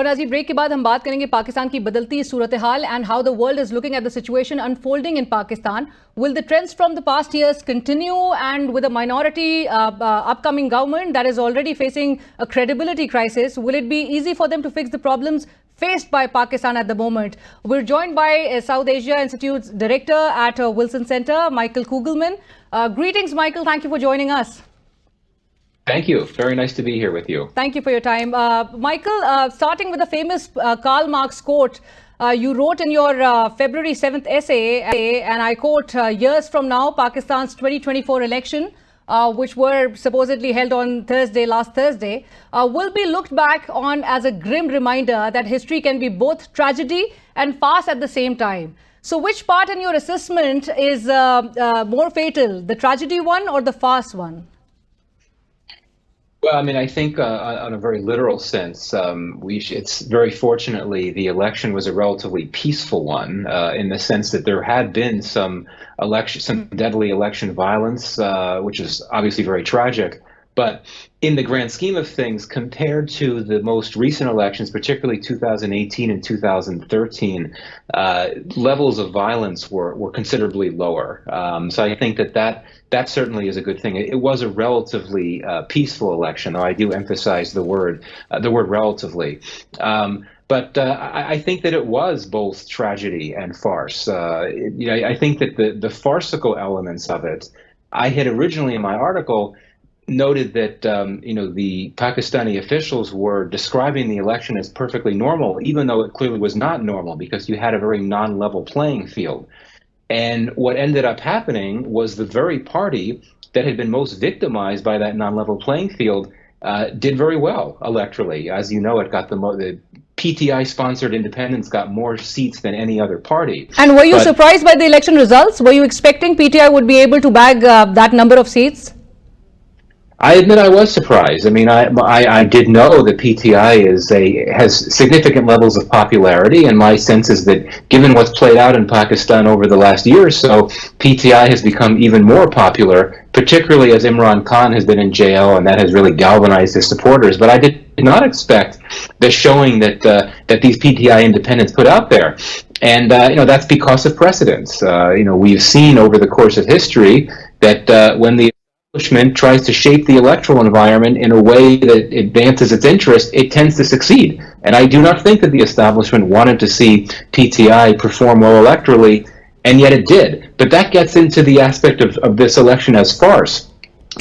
और नाज़रीन ब्रेक के बाद हम बात करेंगे पाकिस्तान की बदलती सूरत हाल and how the world is looking at the situation unfolding in Pakistan. Will the trends from the past years continue, and with a minority upcoming government that is already facing a credibility crisis, will it be easy for them to fix the problems faced by Pakistan at the moment? We're joined by South Asia Institute's director at Wilson Center, Michael Kugelman. Greetings, Michael. Thank you for joining us. Thank you. Very nice to be here with you. Thank you for your time. Michael, starting with the famous Karl Marx quote, you wrote in your February 7th essay, and I quote, years from now, Pakistan's 2024 election, which were supposedly held on last Thursday, will be looked back on as a grim reminder that history can be both tragedy and farce at the same time. So which part in your assessment is more fatal, the tragedy one or the farce one? Well, I mean, I think on a very literal sense, it's very fortunately the election was a relatively peaceful one in the sense that there had been some deadly election violence, which is obviously very tragic. But in the grand scheme of things, compared to the most recent elections, particularly 2018 and 2013, levels of violence were considerably lower. So I think that certainly is a good thing. It was a relatively peaceful election, though I do emphasize the word relatively. But I think that it was both tragedy and farce. I think that the farcical elements of it, I had originally in my article noted that the Pakistani officials were describing the election as perfectly normal, even though it clearly was not normal because you had a very non-level playing field. And what ended up happening was the very party that had been most victimized by that non-level playing field did very well electorally. As you know, it got the PTI-sponsored independents got more seats than any other party. And were you surprised by the election results? Were you expecting PTI would be able to bag that number of seats? I admit I was surprised. I mean, I did know that PTI has significant levels of popularity, and my sense is that given what's played out in Pakistan over the last year or so, PTI has become even more popular, particularly as Imran Khan has been in jail, and that has really galvanized his supporters. But I did not expect the showing that these PTI independents put out there. And that's because of precedents. We've seen over the course of history that when the establishment tries to shape the electoral environment in a way that advances its interest, it tends to succeed. And I do not think that the establishment wanted to see PTI perform well electorally, and yet it did. But that gets into the aspect of this election as farce.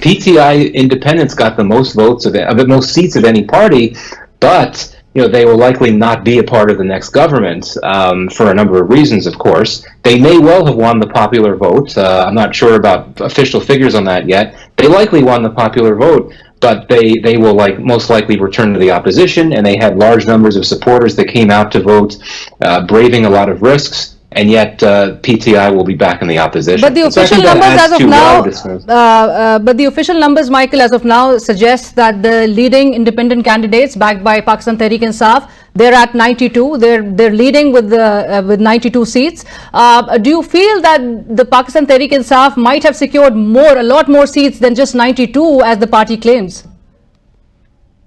PTI independents got the most votes of the most seats of any party, but they will likely not be a part of the next government for a number of reasons, of course. They may well have won the popular vote. I'm not sure about official figures on that yet. They likely won the popular vote, but they will most likely return to the opposition, and they had large numbers of supporters that came out to vote, braving a lot of risks. And yet, PTI will be back in the opposition. But the official numbers as of now, but the official numbers, Michael, as of now, suggest that the leading independent candidates, backed by Pakistan TehreekInsaf, they're at 92. They're leading with 92 seats. Do you feel that the Pakistan TehreekInsaf might have secured a lot more seats than just 92, as the party claims?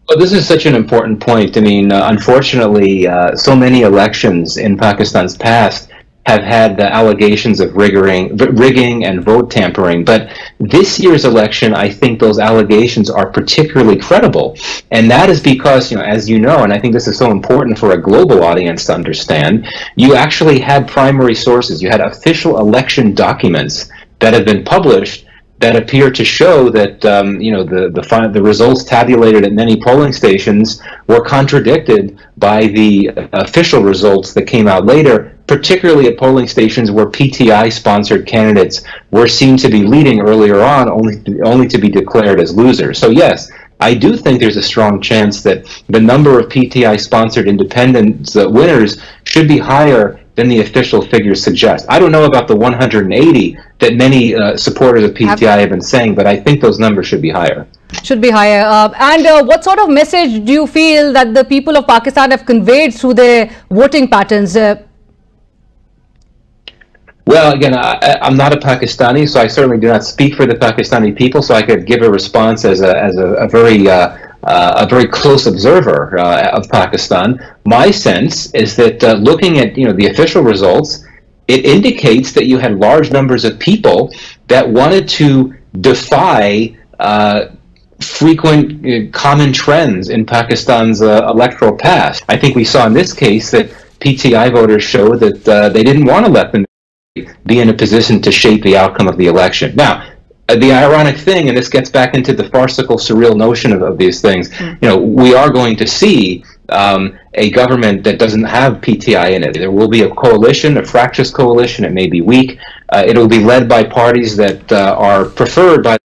Well, this is such an important point. I mean, unfortunately, so many elections in Pakistan's past have had the allegations of rigging and vote tampering. But this year's election, I think those allegations are particularly credible. And that is because, as you know, and I think this is so important for a global audience to understand, you actually had primary sources. You had official election documents that have been published that appear to show that the results tabulated at many polling stations were contradicted by the official results that came out later, particularly at polling stations where PTI-sponsored candidates were seen to be leading earlier on, only to be declared as losers. So yes, I do think there's a strong chance that the number of PTI-sponsored independent winners should be higher than the official figures suggest. I don't know about the 180 that many supporters of PTI have been saying, but I think those numbers should be higher. Should be higher. And what sort of message do you feel that the people of Pakistan have conveyed through their voting patterns? Well, again, I'm not a Pakistani, so I certainly do not speak for the Pakistani people, so I could give a response as a very a very close observer of Pakistan, my sense is that looking at the official results, it indicates that you had large numbers of people that wanted to defy frequent common trends in Pakistan's electoral past. I think we saw in this case that PTI voters showed that they didn't want to let them be in a position to shape the outcome of the election. Now, the ironic thing, and this gets back into the farcical, surreal notion of these things, we are going to see a government that doesn't have PTI in it. There will be a coalition, a fractious coalition. It may be weak. It will be led by parties that are preferred by.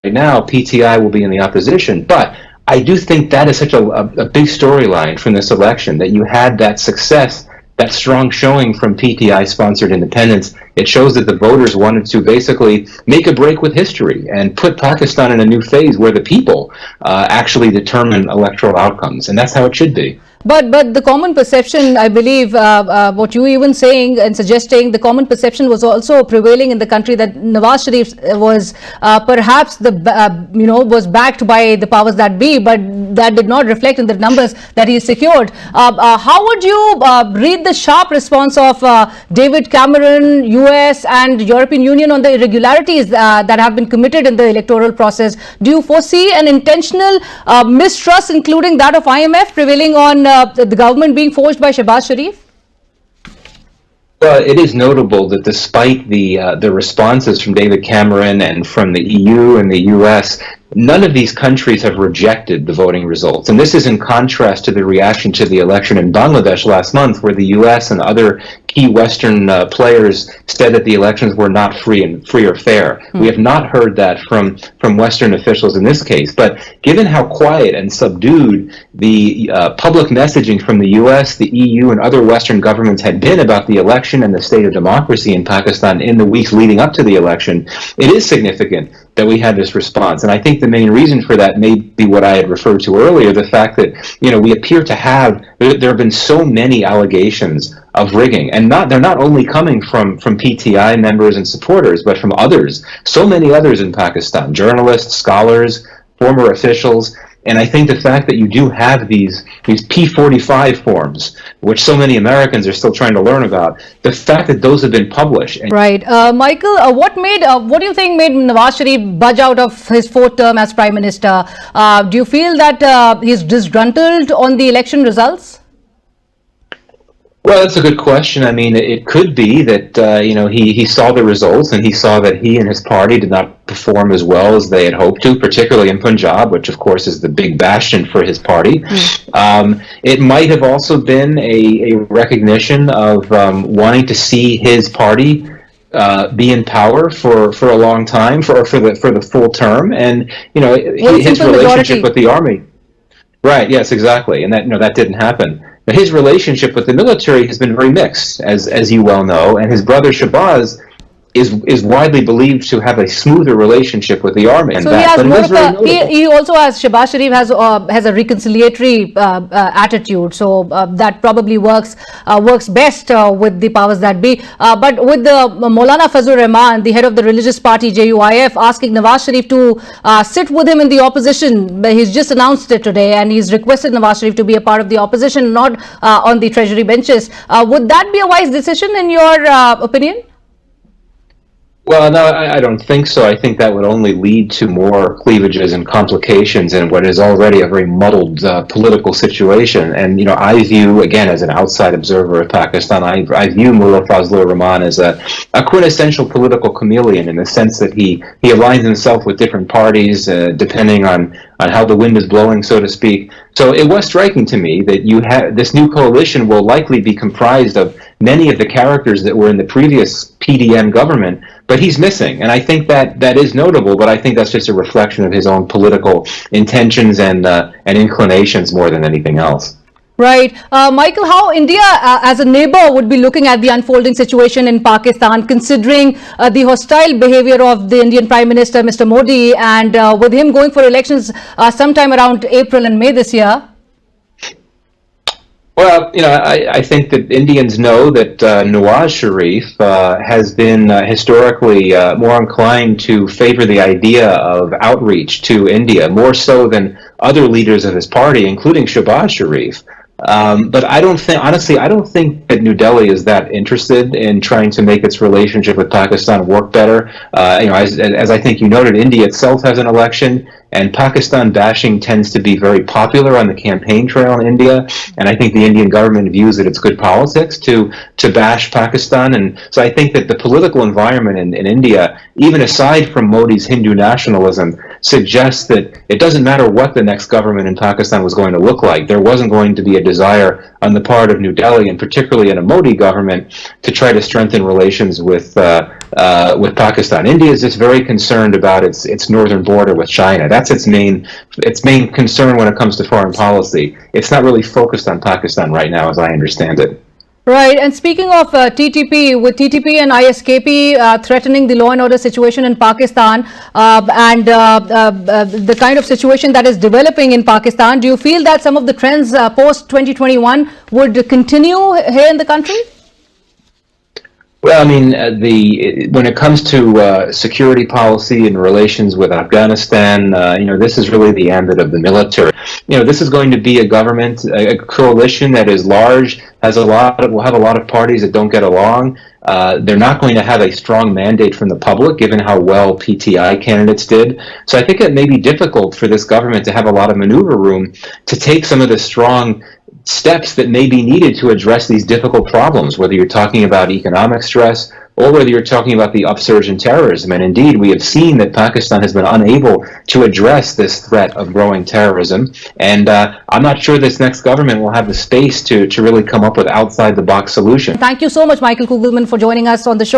Right now, PTI will be in the opposition, but I do think that is such a big storyline from this election, that you had that success, that strong showing from PTI-sponsored independents. It shows that the voters wanted to basically make a break with history and put Pakistan in a new phase where the people actually determine electoral outcomes, and that's how it should be. But the common perception, I believe, what you were even saying and suggesting, the common perception was also prevailing in the country that Nawaz Sharif was perhaps was backed by the powers that be, but that did not reflect in the numbers that he secured. How would you read the sharp response of David Cameron, US and European Union on the irregularities that have been committed in the electoral process? Do you foresee an intentional mistrust, including that of IMF, prevailing on the government being forged by Shehbaz Sharif? Well, it is notable that despite the responses from David Cameron and from the EU and the US, none of these countries have rejected the voting results. And this is in contrast to the reaction to the election in Bangladesh last month, where the US and other key Western players said that the elections were not free or fair. We have not heard that from Western officials in this case. But given how quiet and subdued the public messaging from the US, the EU, and other Western governments had been about the election and the state of democracy in Pakistan in the weeks leading up to the election, it is significant that we had this response. And I think the main reason for that may be what I had referred to earlier, the fact that, we appear to have, there have been so many allegations of rigging, and they're not only coming from PTI members and supporters, but from others, so many others in Pakistan, journalists, scholars, former officials. And I think the fact that you do have these P45 forms, which so many Americans are still trying to learn about, the fact that those have been published. Right. Michael, what do you think made Nawaz Sharif budge out of his fourth term as Prime Minister? Do you feel that he's disgruntled on the election results? Well, that's a good question. I mean, it could be that, he saw the results and he saw that he and his party did not perform as well as they had hoped to, particularly in Punjab, which of course is the big bastion for his party. It might have also been a recognition of wanting to see his party be in power for a long time, for the full term, and his relationship with the army. Right. Yes. Exactly. And that didn't happen. But his relationship with the military has been very mixed, as you well know, and his brother Shehbaz is widely believed to have a smoother relationship with the army. So he also has, Shehbaz Sharif has a reconciliatory attitude, so that probably works best with the powers that be. But with the Maulana Fazlur Rahman, the head of the religious party JUIF, asking Nawaz Sharif to sit with him in the opposition, he's just announced it today, and he's requested Nawaz Sharif to be a part of the opposition, not on the treasury benches. Would that be a wise decision in your opinion? Well, no, I don't think so. I think that would only lead to more cleavages and complications in what is already a very muddled political situation. And, I view, again, as an outside observer of Pakistan, I view Mullah Fazlur Rahman as a quintessential political chameleon, in the sense that he aligns himself with different parties depending on how the wind is blowing, so to speak. So it was striking to me that this new coalition will likely be comprised of many of the characters that were in the previous PDM government, but he's missing. And I think that is notable, but I think that's just a reflection of his own political intentions and inclinations more than anything else. Right. Michael, how India as a neighbor would be looking at the unfolding situation in Pakistan, considering the hostile behavior of the Indian Prime Minister, Mr. Modi, and with him going for elections sometime around April and May this year? Well, I think that Indians know that Nawaz Sharif has been historically more inclined to favor the idea of outreach to India, more so than other leaders of his party, including Shehbaz Sharif. But I don't think, honestly, I don't think that New Delhi is that interested in trying to make its relationship with Pakistan work better. As I think you noted, India itself has an election, and Pakistan bashing tends to be very popular on the campaign trail in India. And I think the Indian government views that it's good politics to bash Pakistan. And so I think that the political environment in India, even aside from Modi's Hindu nationalism, suggests that it doesn't matter what the next government in Pakistan was going to look like. There wasn't going to be a desire on the part of New Delhi, and particularly in a Modi government, to try to strengthen relations with Pakistan. India is just very concerned about its northern border with China. That's its main concern when it comes to foreign policy. It's not really focused on Pakistan right now, as I understand it. Right. And speaking of TTP, with TTP and ISKP threatening the law and order situation in Pakistan and the kind of situation that is developing in Pakistan, do you feel that some of the trends post 2021 would continue here in the country? Well, I mean, when it comes to security policy and relations with Afghanistan, this is really the ambit of the military. This is going to be a government, a coalition that is large, will have a lot of parties that don't get along. They're not going to have a strong mandate from the public, given how well PTI candidates did. So I think it may be difficult for this government to have a lot of maneuver room to take some of the strong steps that may be needed to address these difficult problems, whether you're talking about economic stress or whether you're talking about the upsurge in terrorism. And indeed, we have seen that Pakistan has been unable to address this threat of growing terrorism. And I'm not sure this next government will have the space to really come up with outside-the-box solutions. Thank you so much, Michael Kugelman, for joining us on the show.